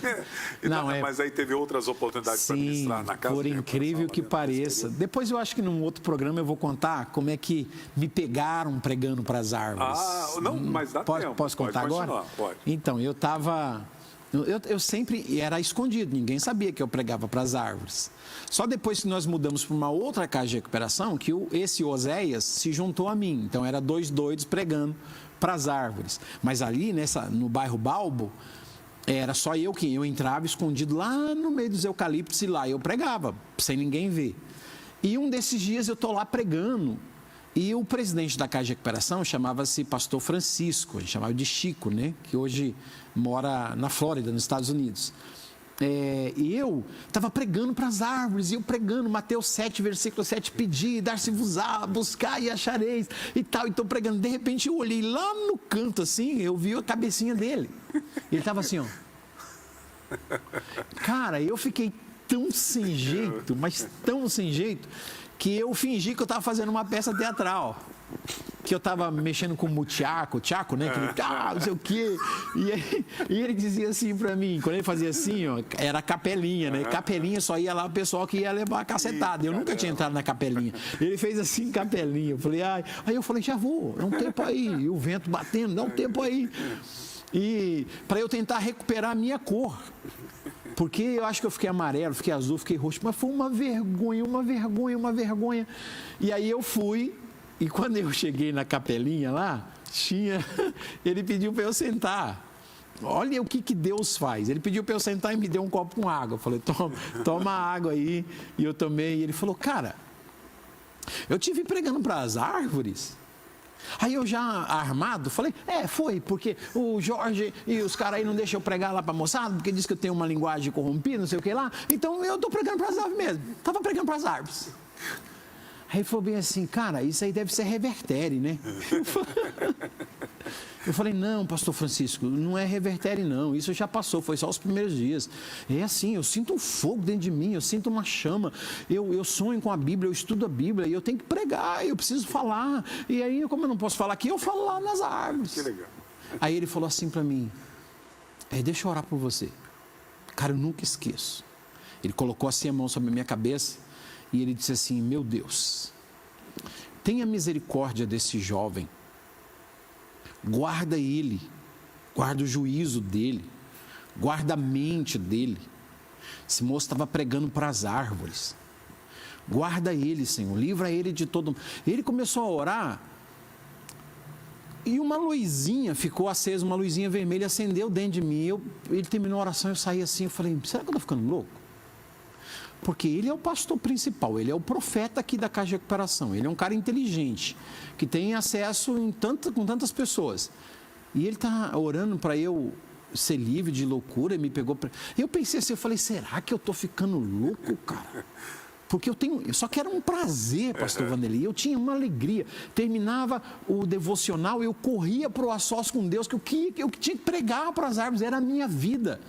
Mas aí teve outras oportunidades para ministrar na casa. Por incrível que pareça. Depois eu acho que num outro programa eu vou contar como é que me pegaram pregando para as árvores. Não, mas dá tempo. Posso contar agora? Pode. Então, eu sempre era escondido, ninguém sabia que eu pregava para as árvores. Só depois que nós mudamos para uma outra casa de recuperação, que esse Oséias se juntou a mim. Então, era 2 doidos pregando para as árvores. Mas ali, no bairro Balbo, era só eu entrava escondido lá no meio dos eucaliptos e lá eu pregava, sem ninguém ver. E um desses dias eu estou lá pregando e o presidente da casa de recuperação chamava-se Pastor Francisco, a gente chamava de Chico, né? Que hoje mora na Flórida, nos Estados Unidos. E eu estava pregando para as árvores, e eu pregando Mateus 7, versículo 7, pedir, dar-se-vos-á, buscar e achareis, e tal, e estou pregando. De repente eu olhei lá no canto assim, eu vi a cabecinha dele. Ele estava assim, ó. Cara, eu fiquei tão sem jeito, mas tão sem jeito, que eu fingi que eu estava fazendo uma peça teatral. Que eu estava mexendo com o tchaco, né? Não sei o quê. E ele dizia assim para mim, quando ele fazia assim, ó, era capelinha, né? Capelinha só ia lá o pessoal que ia levar a cacetada. Eu nunca tinha entrado na capelinha. Ele fez assim, capelinha. Eu falei, aí eu falei, já vou, dá um tempo aí. E o vento batendo, dá um tempo aí. E para eu tentar recuperar a minha cor. Porque eu acho que eu fiquei amarelo, fiquei azul, fiquei roxo. Mas foi uma vergonha. E aí eu fui. E quando eu cheguei na capelinha lá, ele pediu para eu sentar. Olha o que Deus faz. Ele pediu para eu sentar e me deu um copo com água. Eu falei, toma água aí. E eu tomei. E ele falou, cara, eu te vi pregando para as árvores. Aí eu já armado, falei, foi, porque o Jorge e os caras aí não deixam eu pregar lá para a moçada, porque diz que eu tenho uma linguagem corrompida, não sei o que lá. Então eu estou pregando para as árvores mesmo. Estava pregando para as árvores. Aí ele falou bem assim, cara, isso aí deve ser revertério, né? Eu falei, não, pastor Francisco, não é revertério não, isso já passou, foi só os primeiros dias. É assim, eu sinto um fogo dentro de mim, eu sinto uma chama, eu sonho com a Bíblia, eu estudo a Bíblia, e eu tenho que pregar, eu preciso falar. E aí, como eu não posso falar aqui, eu falo lá nas árvores. Que legal. Aí ele falou assim para mim, deixa eu orar por você. Cara, eu nunca esqueço. Ele colocou assim a mão sobre a minha cabeça, e ele disse assim, meu Deus, tenha misericórdia desse jovem, guarda ele, guarda o juízo dele, guarda a mente dele. Esse moço estava pregando para as árvores, guarda ele, Senhor, livra ele de todo. Ele começou a orar, e uma luzinha ficou acesa, uma luzinha vermelha acendeu dentro de mim. Ele terminou a oração, eu saí assim, eu falei, será que eu estou ficando louco? Porque ele é o pastor principal, ele é o profeta aqui da Casa de Recuperação, ele é um cara inteligente, que tem acesso com tantas pessoas. E ele está orando para eu ser livre de loucura, me pegou. Eu pensei assim, eu falei, será que eu estou ficando louco, cara? Porque só que era um prazer, pastor Vanderlei, eu tinha uma alegria. Terminava o devocional, eu corria para o a sós com Deus, que eu tinha que pregar para as árvores, era a minha vida.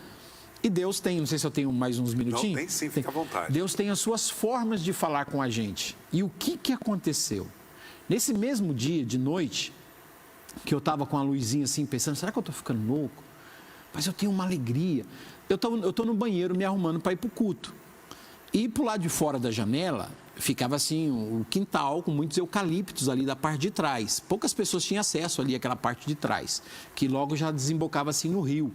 E Deus tem, não sei se eu tenho mais uns minutinhos. Não, tem sim, fica à vontade. Deus tem as suas formas de falar com a gente. E o que aconteceu? Nesse mesmo dia, de noite, que eu estava com a luzinha assim, pensando, será que eu estou ficando louco? Mas eu tenho uma alegria. Eu estou no banheiro me arrumando para ir para o culto. E para o lado de fora da janela, ficava assim, o quintal com muitos eucaliptos ali da parte de trás. Poucas pessoas tinham acesso ali àquela parte de trás, que logo já desembocava assim no rio.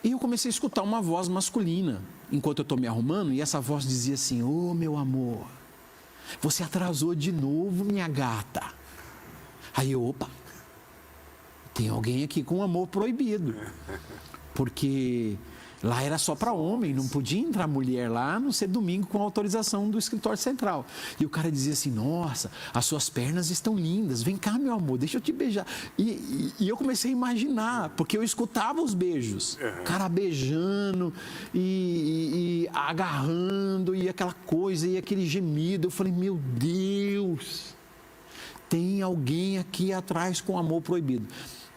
E eu comecei a escutar uma voz masculina, enquanto eu estou me arrumando, e essa voz dizia assim, ô meu amor, você atrasou de novo, minha gata. Aí eu, opa, tem alguém aqui com amor proibido. Porque lá era só para homem, não podia entrar mulher lá, a não ser domingo com autorização do escritório central. E o cara dizia assim, nossa, as suas pernas estão lindas, vem cá meu amor, deixa eu te beijar. E eu comecei a imaginar, porque eu escutava os beijos, o cara beijando e agarrando e aquela coisa e aquele gemido. Eu falei, meu Deus, tem alguém aqui atrás com amor proibido.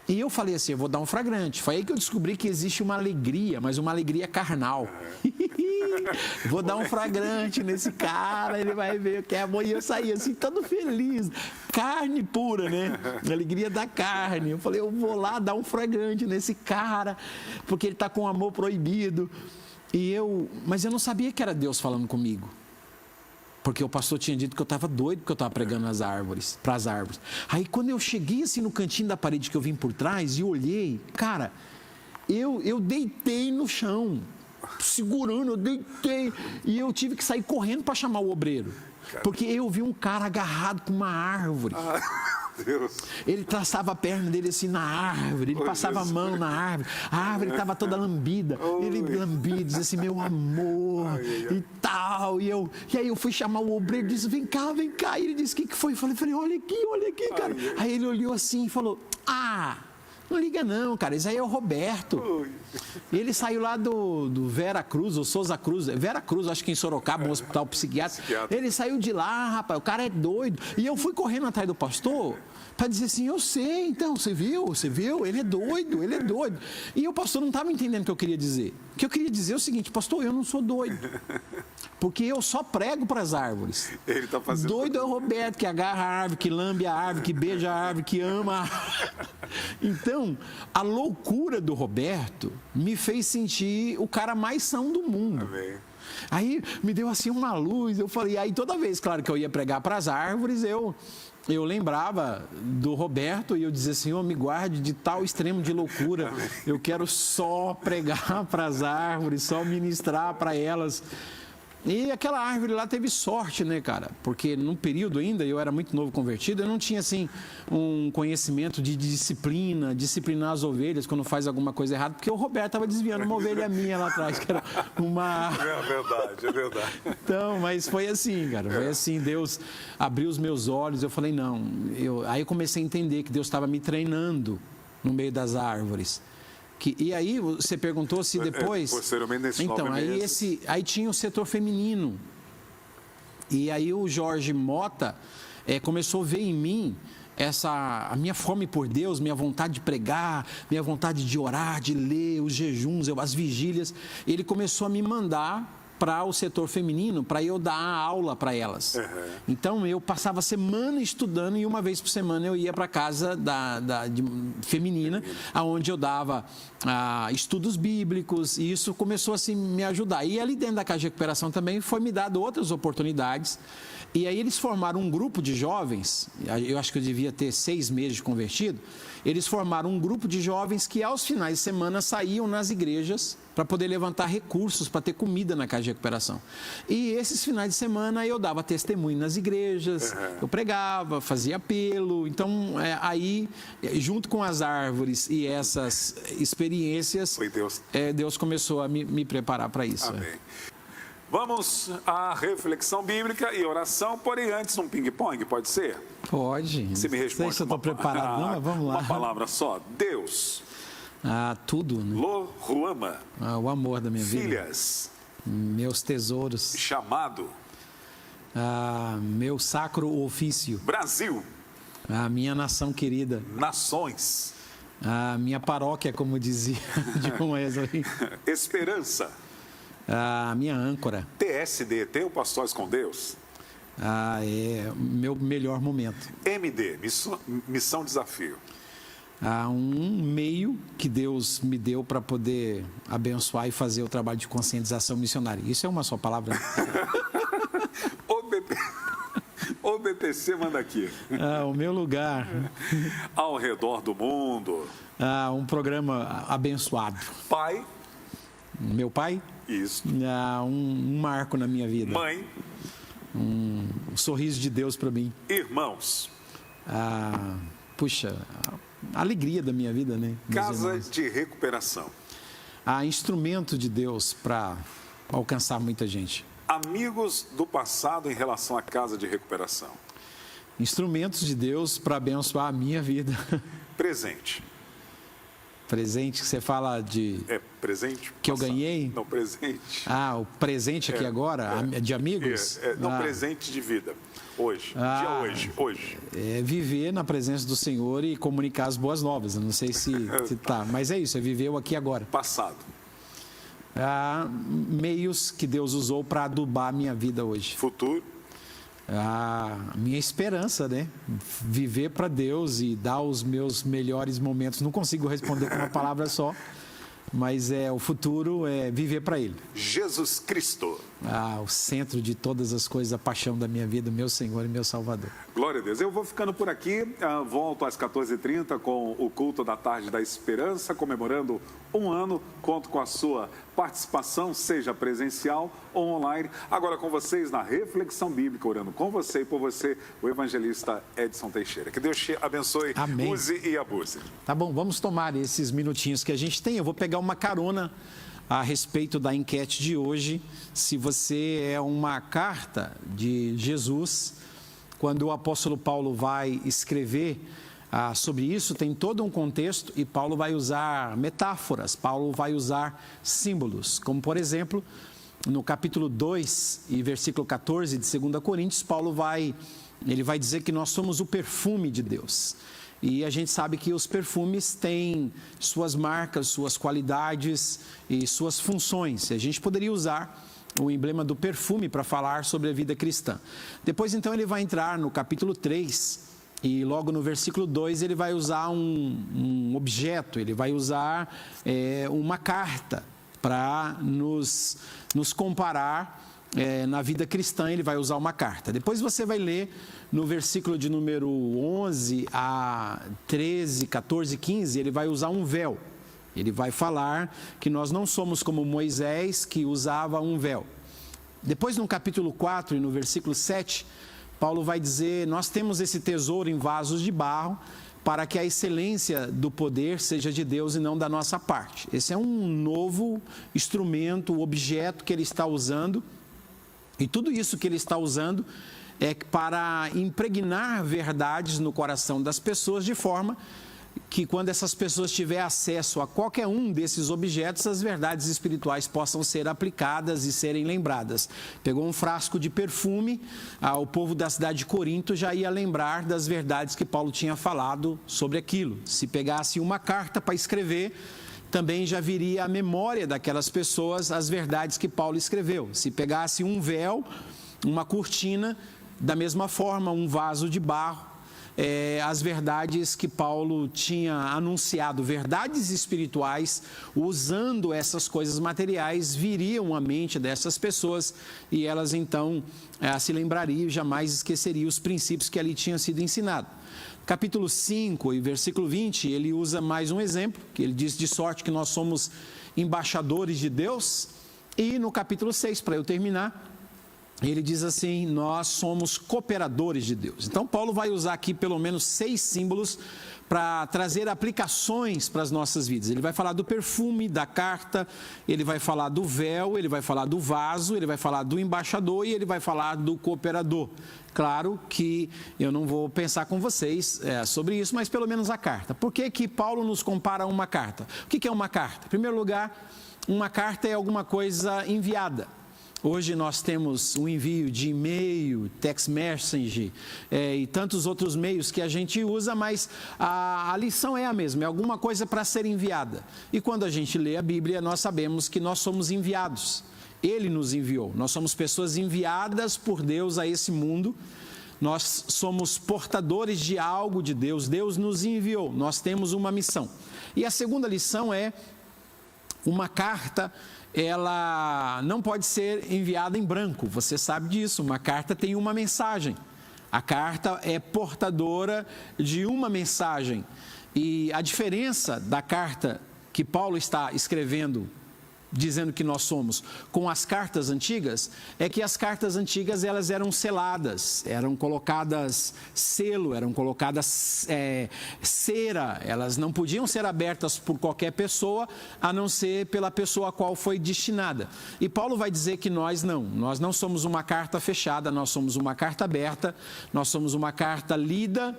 E eu falei assim, eu vou dar um flagrante. Foi aí que eu descobri que existe uma alegria, mas uma alegria carnal. Vou dar um flagrante nesse cara, ele vai ver o que é amor. E eu saí assim, todo feliz. Carne pura, né? Alegria da carne. Eu falei, eu vou lá dar um flagrante nesse cara, porque ele está com amor proibido. Mas eu não sabia que era Deus falando comigo. Porque o pastor tinha dito que eu estava doido, porque eu estava pregando para as árvores. Aí quando eu cheguei assim no cantinho da parede que eu vim por trás e olhei, cara, eu deitei no chão, segurando, eu deitei. E eu tive que sair correndo para chamar o obreiro. Porque eu vi um cara agarrado com uma árvore. Deus. Ele traçava a perna dele assim na árvore, ele passava a mão na árvore, a árvore estava toda lambida, ele lambia, dizia assim, meu amor, e tal, e aí eu fui chamar o obreiro, disse, vem cá, e ele disse, o que foi? Eu falei, olha aqui, cara. Aí ele olhou assim e falou, não liga não, cara, esse aí é o Roberto. Ele saiu lá do Vera Cruz, ou Souza Cruz, Vera Cruz, acho que em Sorocaba, um hospital psiquiátrico. Ele saiu de lá, rapaz, o cara é doido. E eu fui correndo atrás do pastor para dizer assim, eu sei, então, você viu? Ele é doido. E o pastor não estava entendendo o que eu queria dizer. O que eu queria dizer é o seguinte, pastor, eu não sou doido. Porque eu só prego para as árvores. Ele tá fazendo... Doido é o Roberto, que agarra a árvore, que lambe a árvore, que beija a árvore, que ama a árvore. Então, a loucura do Roberto me fez sentir o cara mais são do mundo. Amém. Aí me deu assim uma luz, eu falei, aí toda vez, claro, que eu ia pregar para as árvores, eu lembrava do Roberto e eu dizia, Senhor, me guarde de tal extremo de loucura. Eu quero só pregar para as árvores, só ministrar para elas. E aquela árvore lá teve sorte, né, cara? Porque num período ainda, eu era muito novo convertido, eu não tinha, assim, um conhecimento de disciplinar as ovelhas quando faz alguma coisa errada, porque o Roberto estava desviando uma ovelha minha lá atrás, que era uma... É verdade. Então, mas foi assim, cara, foi assim, Deus abriu os meus olhos, eu falei, não, aí eu comecei a entender que Deus estava me treinando no meio das árvores. E aí você perguntou se depois... Posteriormente, nesse então, aí tinha o setor feminino. E aí o Jorge Mota começou a ver em mim a minha fome por Deus, minha vontade de pregar, minha vontade de orar, de ler, os jejuns, as vigílias. Ele começou a me mandar para o setor feminino, para eu dar aula para elas. Então, eu passava a semana estudando e uma vez por semana eu ia para a casa feminina, onde eu dava estudos bíblicos, e isso começou a me ajudar. E ali dentro da Casa de Recuperação também foi me dado outras oportunidades. E aí eles formaram um grupo de jovens, eu acho que eu devia ter 6 meses de convertido, eles formaram um grupo de jovens que aos finais de semana saíam nas igrejas para poder levantar recursos para ter comida na Casa de Recuperação. E esses finais de semana eu dava testemunho nas igrejas, eu pregava, fazia apelo. Então, aí, junto com as árvores e essas experiências, Deus começou a me preparar para isso. Amém. Vamos à reflexão bíblica e oração, porém antes um ping-pong, pode ser? Pode. Você me responde. Não sei se eu estou preparado, não, mas vamos lá. Uma palavra só. Deus. Tudo, né? Ruama. O amor da minha vida. Filhas. Meus tesouros. Chamado. Meu sacro ofício. Brasil. A minha nação querida. Nações. A minha paróquia, como dizia John Wesley. Esperança. A minha âncora. TSD, Tempo a Sós com Deus. É meu melhor momento. MD, Missão Desafio. Um meio que Deus me deu para poder abençoar e fazer o trabalho de conscientização missionária. Isso é uma só palavra. OBPC manda aqui. O meu lugar. Ao redor do mundo. Um programa abençoado. Pai. Meu pai. Isso. Um marco na minha vida. Mãe. Um sorriso de Deus para mim. Irmãos. Puxa, a alegria da minha vida, né? Casa de recuperação. Instrumento de Deus para alcançar muita gente. Amigos do passado em relação à casa de recuperação. Instrumentos de Deus para abençoar a minha vida. Presente. Presente que você fala de... presente. Que passado. Eu ganhei? Não, presente. O presente aqui agora, de amigos? Presente de vida. Hoje. Dia hoje. É viver na presença do Senhor e comunicar as boas novas. Eu não sei se tá, mas é isso, é viver o aqui e agora. Passado. Meios que Deus usou para adubar a minha vida hoje. Futuro. Minha esperança, né? Viver para Deus e dar os meus melhores momentos. Não consigo responder com uma palavra só, mas o futuro é viver para Ele. Jesus Cristo. O centro de todas as coisas, a paixão da minha vida, meu Senhor e meu Salvador. Glória a Deus. Eu vou ficando por aqui, volto às 14h30 com o culto da tarde da esperança, comemorando um ano. Conto com a sua participação, seja presencial ou online. Agora com vocês na Reflexão Bíblica, orando com você e por você, o evangelista Edson Teixeira. Que Deus te abençoe, amém. Use e abuse. Tá bom, vamos tomar esses minutinhos que a gente tem. Eu vou pegar uma carona a respeito da enquete de hoje. Se você é uma carta de Jesus, quando o apóstolo Paulo vai escrever sobre isso, tem todo um contexto e Paulo vai usar metáforas, Paulo vai usar símbolos, como por exemplo, no capítulo 2 e versículo 14 de 2 Coríntios, Paulo vai dizer que nós somos o perfume de Deus. E a gente sabe que os perfumes têm suas marcas, suas qualidades e suas funções. E a gente poderia usar o emblema do perfume para falar sobre a vida cristã. Depois, então, ele vai entrar no capítulo 3 e logo no versículo 2 ele vai usar um objeto, ele vai usar uma carta para nos comparar na vida cristã. Ele vai usar uma carta. Depois você vai ler no versículo de número 11 a 13, 14, 15, ele vai usar um véu. Ele vai falar que nós não somos como Moisés, que usava um véu. Depois, no capítulo 4 e no versículo 7, Paulo vai dizer: nós temos esse tesouro em vasos de barro, para que a excelência do poder seja de Deus e não da nossa parte. Esse é um novo instrumento, objeto que ele está usando. E tudo isso que ele está usando é para impregnar verdades no coração das pessoas, de forma que quando essas pessoas tiverem acesso a qualquer um desses objetos, as verdades espirituais possam ser aplicadas e serem lembradas. Pegou um frasco de perfume, o povo da cidade de Corinto já ia lembrar das verdades que Paulo tinha falado sobre aquilo. Se pegasse uma carta para escrever, também já viria à memória daquelas pessoas as verdades que Paulo escreveu. Se pegasse um véu, uma cortina, da mesma forma, um vaso de barro, as verdades que Paulo tinha anunciado, verdades espirituais, usando essas coisas materiais, viriam à mente dessas pessoas e elas então se lembrariam e jamais esqueceriam os princípios que ali tinham sido ensinados. Capítulo 5 e versículo 20, ele usa mais um exemplo, que ele diz: de sorte que nós somos embaixadores de Deus. E no capítulo 6, para eu terminar, ele diz assim: nós somos cooperadores de Deus. Então Paulo vai usar aqui pelo menos 6 símbolos para trazer aplicações para as nossas vidas. Ele vai falar do perfume, da carta, ele vai falar do véu, ele vai falar do vaso, ele vai falar do embaixador e ele vai falar do cooperador. Claro que eu não vou pensar com vocês sobre isso, mas pelo menos a carta. Por que que Paulo nos compara a uma carta? O que é uma carta? Em primeiro lugar, uma carta é alguma coisa enviada. Hoje nós temos o envio de e-mail, text message e tantos outros meios que a gente usa, mas a lição é a mesma, é alguma coisa para ser enviada. E quando a gente lê a Bíblia, nós sabemos que nós somos enviados. Ele nos enviou. Nós somos pessoas enviadas por Deus a esse mundo. Nós somos portadores de algo de Deus. Deus nos enviou. Nós temos uma missão. E a segunda lição é: uma carta, ela não pode ser enviada em branco. Você sabe disso. Uma carta tem uma mensagem. A carta é portadora de uma mensagem. E a diferença da carta que Paulo está escrevendo, dizendo que nós somos, com as cartas antigas, é que as cartas antigas elas eram seladas, eram colocadas selo, eram colocadas cera, elas não podiam ser abertas por qualquer pessoa, a não ser pela pessoa a qual foi destinada. E Paulo vai dizer que nós não somos uma carta fechada, nós somos uma carta aberta, nós somos uma carta lida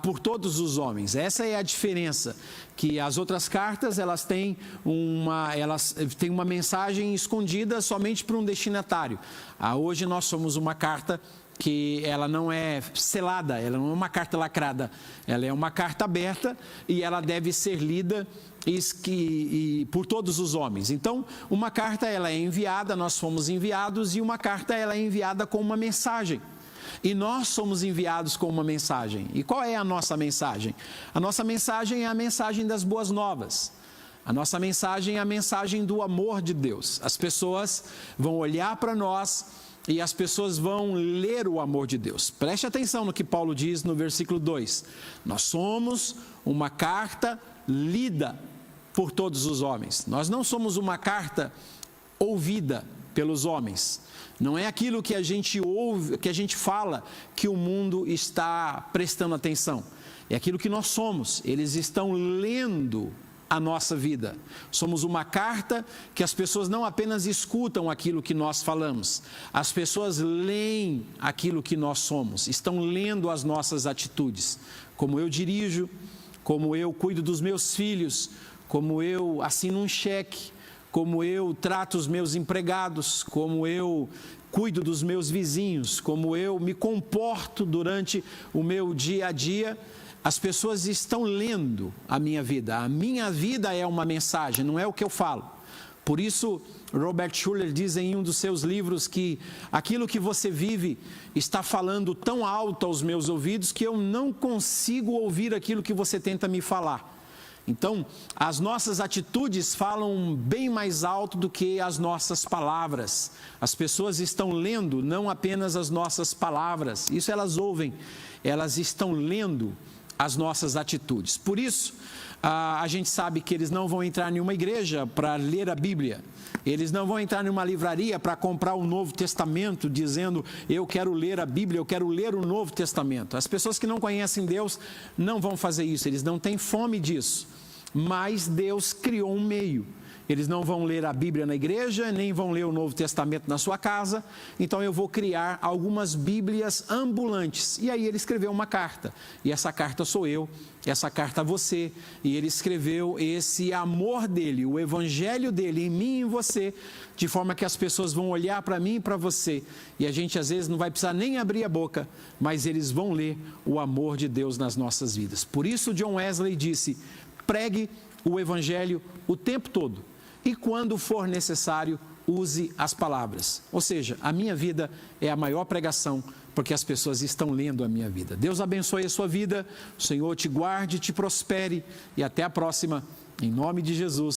por todos os homens. Essa é a diferença, que as outras cartas elas têm uma mensagem escondida somente para um destinatário. Hoje nós somos uma carta que ela não é selada, ela não é uma carta lacrada, ela é uma carta aberta e ela deve ser lida por todos os homens. Então, uma carta ela é enviada, nós fomos enviados, e uma carta ela é enviada com uma mensagem. E nós somos enviados com uma mensagem. E qual é a nossa mensagem? A nossa mensagem é a mensagem das boas novas. A nossa mensagem é a mensagem do amor de Deus. As pessoas vão olhar para nós e as pessoas vão ler o amor de Deus. Preste atenção no que Paulo diz no versículo 2. Nós somos uma carta lida por todos os homens. Nós não somos uma carta ouvida pelos homens. Não é aquilo que a gente ouve, que a gente fala, que o mundo está prestando atenção. É aquilo que nós somos. Eles estão lendo a nossa vida. Somos uma carta que as pessoas não apenas escutam aquilo que nós falamos. As pessoas leem aquilo que nós somos. Estão lendo as nossas atitudes. Como eu dirijo, como eu cuido dos meus filhos, como eu assino um cheque, como eu trato os meus empregados, como eu cuido dos meus vizinhos, como eu me comporto durante o meu dia a dia. As pessoas estão lendo a minha vida. A minha vida é uma mensagem, não é o que eu falo. Por isso, Robert Schuller diz em um dos seus livros que aquilo que você vive está falando tão alto aos meus ouvidos que eu não consigo ouvir aquilo que você tenta me falar. Então, as nossas atitudes falam bem mais alto do que as nossas palavras. As pessoas estão lendo não apenas as nossas palavras, isso elas ouvem, elas estão lendo as nossas atitudes. Por isso, a gente sabe que eles não vão entrar em uma igreja para ler a Bíblia. Eles não vão entrar em uma livraria para comprar o Novo Testamento, dizendo, eu quero ler a Bíblia, eu quero ler o Novo Testamento. As pessoas que não conhecem Deus não vão fazer isso, eles não têm fome disso. Mas Deus criou um meio. Eles não vão ler a Bíblia na igreja, nem vão ler o Novo Testamento na sua casa. Então eu vou criar algumas Bíblias ambulantes. E aí ele escreveu uma carta. E essa carta sou eu, essa carta você. E ele escreveu esse amor dele, o evangelho dele em mim e em você, de forma que as pessoas vão olhar para mim e para você. E a gente às vezes não vai precisar nem abrir a boca, mas eles vão ler o amor de Deus nas nossas vidas. Por isso John Wesley disse, pregue o evangelho o tempo todo. E quando for necessário, use as palavras. Ou seja, a minha vida é a maior pregação, porque as pessoas estão lendo a minha vida. Deus abençoe a sua vida, o Senhor te guarde, te prospere e até a próxima, em nome de Jesus.